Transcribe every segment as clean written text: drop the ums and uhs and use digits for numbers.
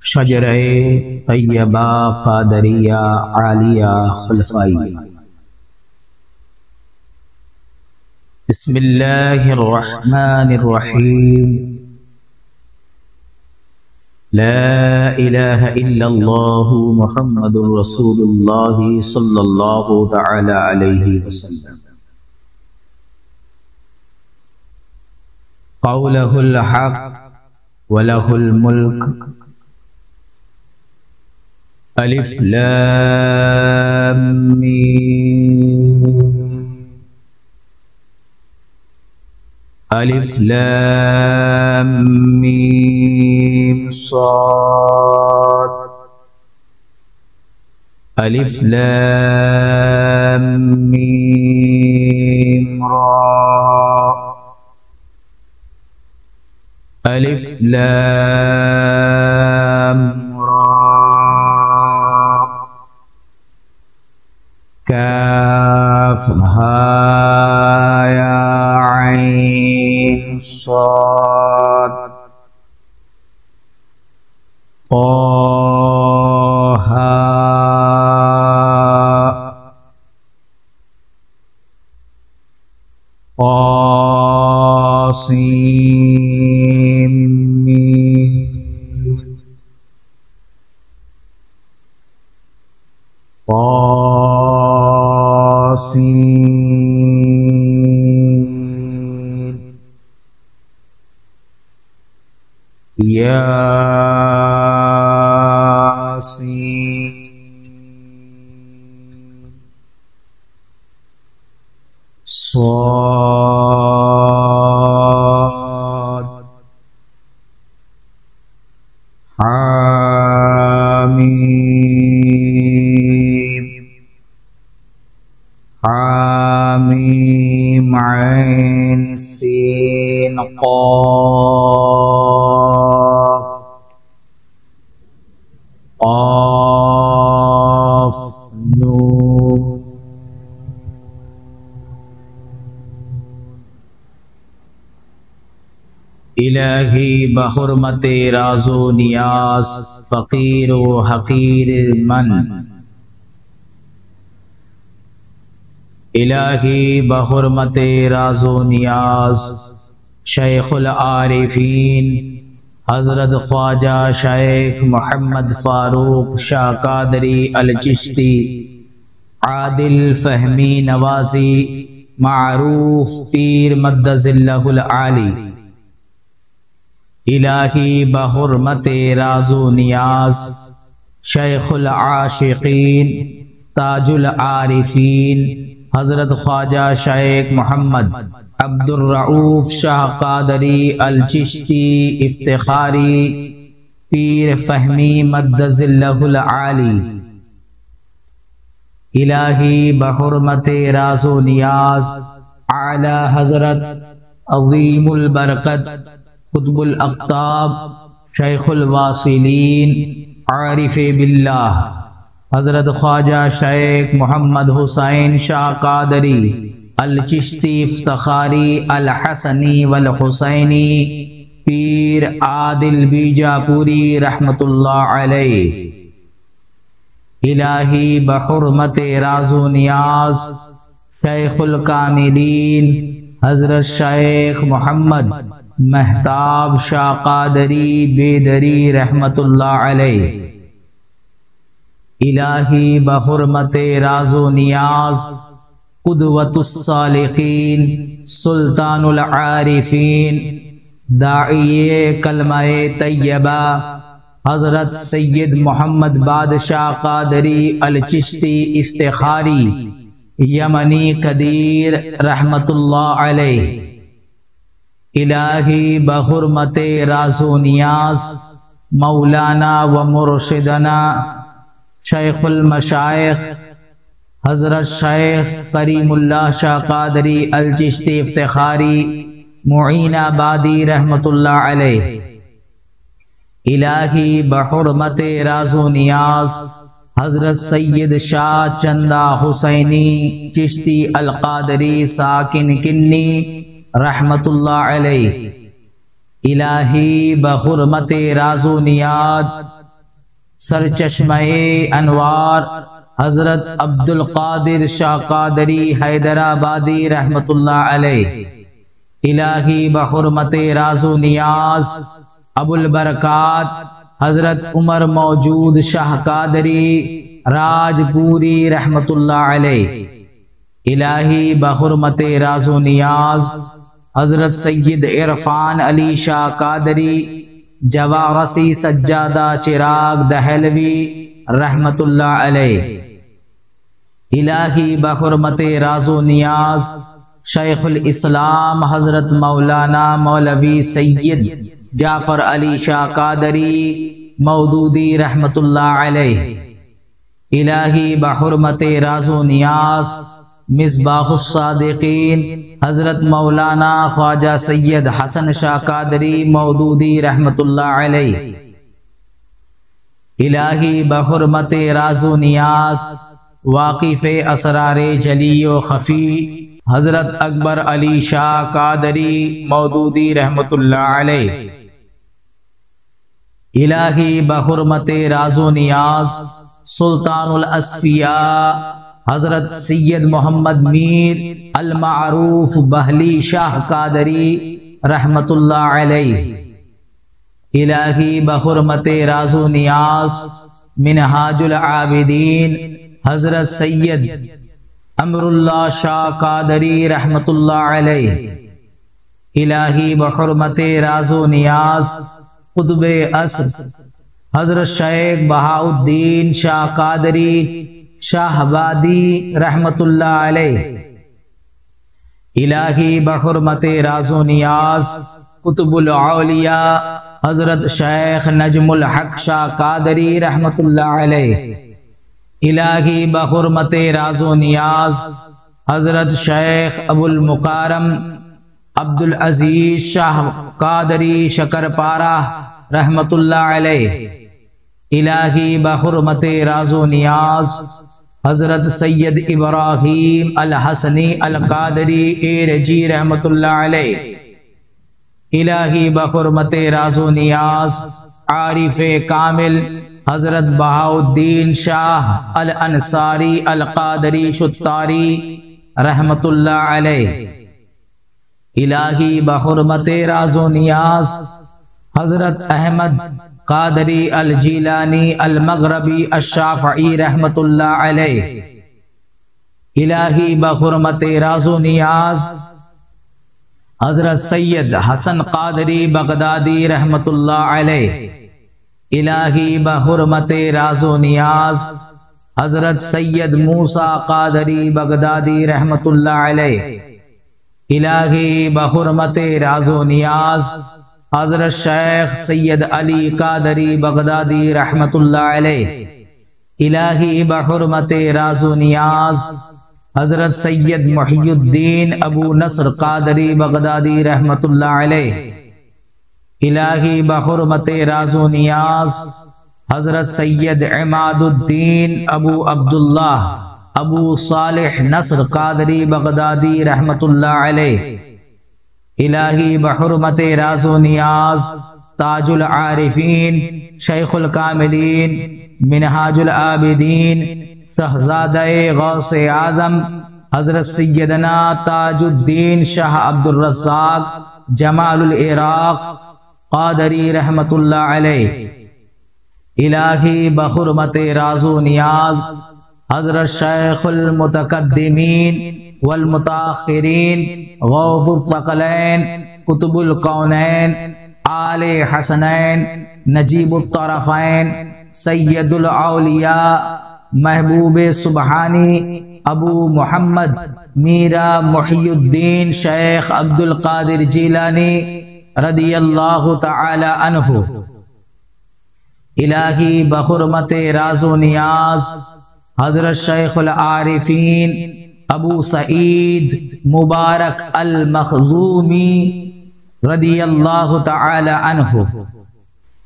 شجرہ طیبہ قادریہ عالیہ خلفائی۔ بسم اللہ الرحمن الرحیم۔ لا الہ الا اللہ محمد رسول اللہ صلی اللہ تعالی علیہ وسلم۔ قولہ الحق ولہ الملک۔ الف لام میم الف لام میم صاد الف لام میم را الف لام کاف ہا یا عین صاد طہ طاسیم میم یاسین صاد حامیم حامیم عین سین قاف قاف نون الہی بحرمت راز و نیاز فقیر و حقیر من۔ الہی بحرمت راز و نیاز شیخ العارفین حضرت خواجہ شیخ محمد فاروق شاہ قادری الچشتی عادل فہمی نوازی معروف پیر مد ظلہ العالی۔ الہی بحرمت راز و نیاز شیخ العاشقین تاج العارفین حضرت خواجہ شیخ محمد عبد الرؤف شاہ قادری الچشتی افتخاری پیر فہمی مد ظلہ العالی۔ الہی بحرمت راز و نیاز اعلی حضرت عظیم البرکت قطب الاقطاب شیخ الواصلین عارف باللہ حضرت خواجہ شیخ محمد حسین شاہ قادری الچشتی افتخاری الحسنی والحسینی پیر عادل بیجاپوری رحمت اللہ علیہ۔ الہی بحرمت راز و نیاز شیخ الکاملین حضرت شیخ محمد مہتاب شاہ قادری بیدری رحمت اللہ علیہ۔ الہی بحرمت راز و نیاز قدوۃ الصالقین سلطان العارفین داعی کلمہ طیبہ حضرت سید محمد بادشاہ قادری الچشتی افتخاری یمنی قدیر رحمت اللہ علیہ۔ الہی بحرمت راز و نیاز مولانا و مرشدنا شیخ المشائخ حضرت شیخ کریم اللہ شاہ قادری الچشتی افتخاری معین آبادی رحمت اللہ علیہ۔ الہی بحرمت راز و نیاز حضرت سید شاہ چندہ حسینی چشتی القادری ساکن کنی رحمت اللہ علیہ۔ الہی بحرمت راز و نیاز سرچشمہ انوار حضرت عبد القادر شاہ قادری حیدرآبادی رحمت اللہ علیہ، الہی بحرمت راز و نیاز ابو البرکات حضرت عمر موجود شاہ قادری راج پوری رحمت اللہ علیہ، الہی بحرمت راز و نیاز حضرت سید عرفان علی شاہ قادری جوارسی سجادہ چراغ دہلوی رحمت اللہ علیہ، الہی بحرمت راز و نیاز شیخ الاسلام حضرت مولانا مولوی سید جعفر علی شاہ قادری مودودی رحمت اللہ علیہ، الہی بحرمت راز و نیاز مصباح الصادقین حضرت مولانا خواجہ سید حسن شاہ قادری مودودی رحمت اللہ علیہ، الہی بحرمت راز و نیاز واقف اسرار جلی و خفی حضرت اکبر علی شاہ قادری مودودی رحمت اللہ علیہ، الہی بحرمت راز و نیاز سلطان الاصفیاء حضرت سید محمد میر المعروف بہلی شاہ قادری رحمت اللہ علیہ، الہی بحرمت راز و نیاز منہاج العابدین حضرت سید امر اللہ شاہ قادری رحمت اللہ علیہ، الہی بحرمت راز و نیاز قطب عصر حضرت شیخ بہاؤالدین شاہ قادری شاہبادی رحمت اللہ علیہ، الہی بحرمت راز و نیاز قطب الاولیاء حضرت شیخ نجم الحق شاہ قادری رحمت اللہ علیہ، الہی بحرمت راز و نیاز حضرت شیخ ابو المقارم عبد العزیز شاہ قادری شکرپارہ رحمت اللہ علیہ، الہی بحرمت راز و نیاز حضرت سید ابراہیم الحسنی القادری ایرجی رحمت اللہ علیہ، الہی بحرمت راز و نیاز عارف کامل حضرت بہاؤالدین شاہ الانصاری القادری شتاری رحمت اللہ علیہ، الہی بحرمت راز و نیاز حضرت احمد قادری الجیلانی المغربی الشافعی رحمت اللہ علیہ، الہی بحرمت راز و نیاز حضرت سید حسن قادری بغدادی رحمت اللہ علیہ، الہی بحرمت راز و نیاز حضرت سید موسیٰ قادری بغدادی رحمت اللہ علیہ، الہی بحرمت راز و نیاز حضرت شیخ سید علی قادری بغدادی رحمت اللہ علیہ، الہی بحرمت راز و نیاز حضرت سید محی الدین ابو نصر قادری بغدادی رحمت اللہ علیہ، الہی بحرمت راز و نیاز حضرت سید عماد الدین ابو عبداللہ ابو صالح نصر قادری بغدادی رحمت اللہ علیہ، الہی بحرمت راز و نیاز تاج العارفین شیخ الکاملین منہاج العابدین شہزادہ غوث اعظم حضرت سیدنا تاج الدین شاہ عبد الرزاق جمال العراق قادری رحمت اللہ علیہ، الہی بحرمت راز و نیاز حضرت شیخ المتقدمین والمتاخرین غوث الثقلین قطب الکونین آل حسنین نجیب الطرفین سید الاولیاء محبوب سبحانی ابو محمد میرا محی الدین شیخ عبد القادر جیلانی رضی اللہ تعالی عنہ، الہی بحرمت راز و نیاز حضرت شیخ العارفین ابو سعید مبارک المخزومی رضی اللہ تعالی عنہ،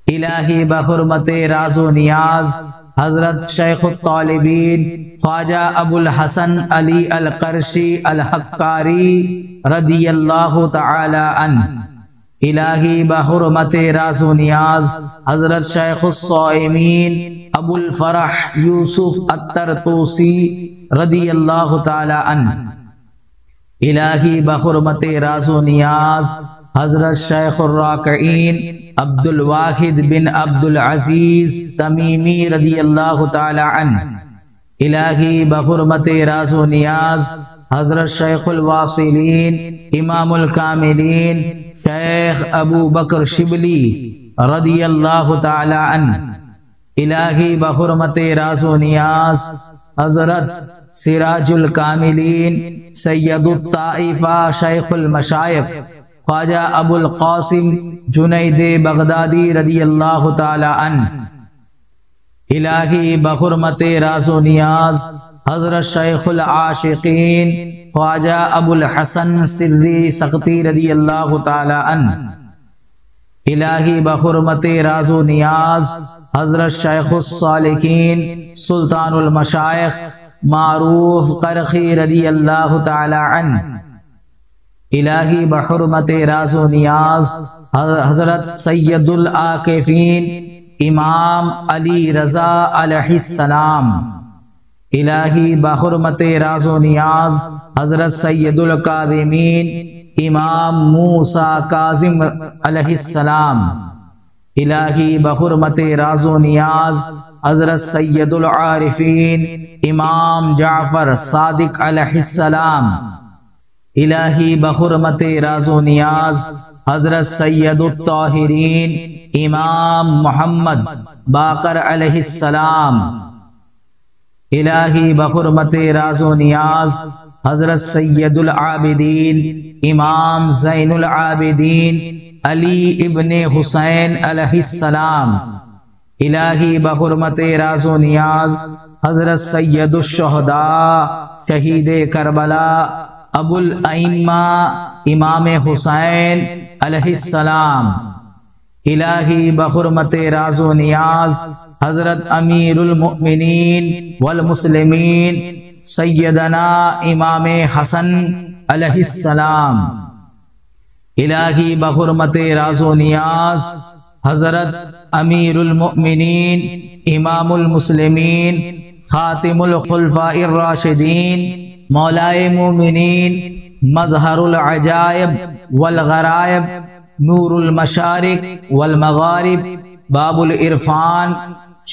الہی بحرمت راز و نیاز حضرت شیخ الطالبین خواجہ ابو الحسن علی القرشی الحقاری رضی اللہ تعالی عنہ، الہی بحرمت راز و نیاز حضرت شیخ الصائمین ابو الفرح یوسف الطرطوسی رضی اللہ تعالی عنہ۔ الہی بحرمت راز و نیاز حضرت شیخ الراکعین عبد الواحد بن عبد العزیز تمیمی رضی اللہ تعالی عنہ۔ الہی بحرمت راز و نیاز حضرت شیخ الواصلین امام الکاملین شیخ ابو بکر شبلی رضی اللہ تعالی عنہ۔ الہی بحرمت راز و نیاز حضرت سراج الکاملین سید الطائفہ شیخ المشائخ خواجہ ابو القاسم جنید بغدادی رضی اللہ تعالی عنہ۔ الہی بحرمت راز و نیاز حضرت شیخ العاشقین خواجہ ابو الحسن سری سقطی رضی اللہ تعالی عنہ۔ الہی بحرمت راز و نیاز حضرت شیخ الصالحین سلطان المشائخ معروف قرخی رضی اللہ تعالی عنہ۔ الہی بحرمت راز و نیاز حضرت سید العاکفین امام علی رضا علیہ السلام۔ الہی بحرمت راز و نیاز حضرت سید الکاظمین امام موسیٰ کاظم علیہ السلام۔ الہی بحرمت راز و نیاز حضرت سید العارفین امام جعفر صادق علیہ السلام۔ الہی بحرمت راز و نیاز حضرت سید الطاہرین امام محمد باقر علیہ السلام۔ الہی بحرمت راز و نیاز حضرت سید العابدین امام زین العابدین علی ابن حسین علیہ السلام۔ الہی بحرمت راز و نیاز حضرت سید الشہداء شہید کربلا ابو الائمہ امام حسین علیہ السلام۔ الہی بحرمت راز و نیاز حضرت امیر المؤمنین والمسلمین سیدنا امام حسن علیہ السلام۔ الہی بحرمت راز و نیاز حضرت امیر المؤمنین امام المسلمین خاتم الخلفاء الراشدین مولائے مومنین مظہر العجائب والغرائب نور المشارق والمغارب باب العرفان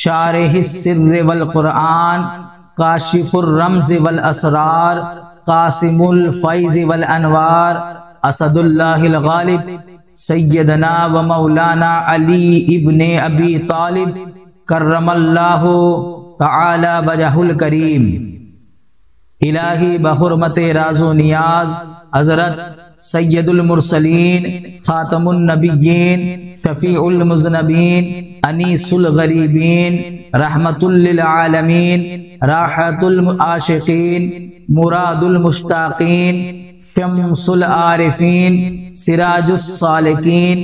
شارح السر والقرآن کاشف الرمز والاسرار قاسم الفیض والانوار اسد اللہ الغالب سیدنا و مولانا علی ابن ابی طالب کرم اللہ تعالی وجہ الکریم۔ الہی بحرمت راز و نیاز حضرت سید المرسلین خاتم النبیین شفیع المذنبین انیس الغریبین رحمت للعالمین راحت العاشقین مراد المشتاقین شمس العارفین سراج السالکین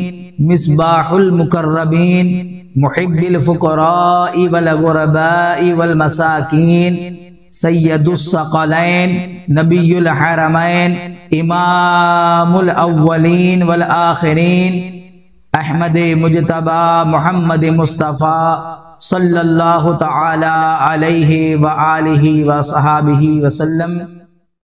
مصباح المقربین محب الفقراء والغرباء والمساکین سید الثقلین نبی الحرمین امام الاولین والآخرین احمد مجتبی محمد مصطفیٰ صلی اللہ تعالی علیہ وآلہ وصحابہ وسلم۔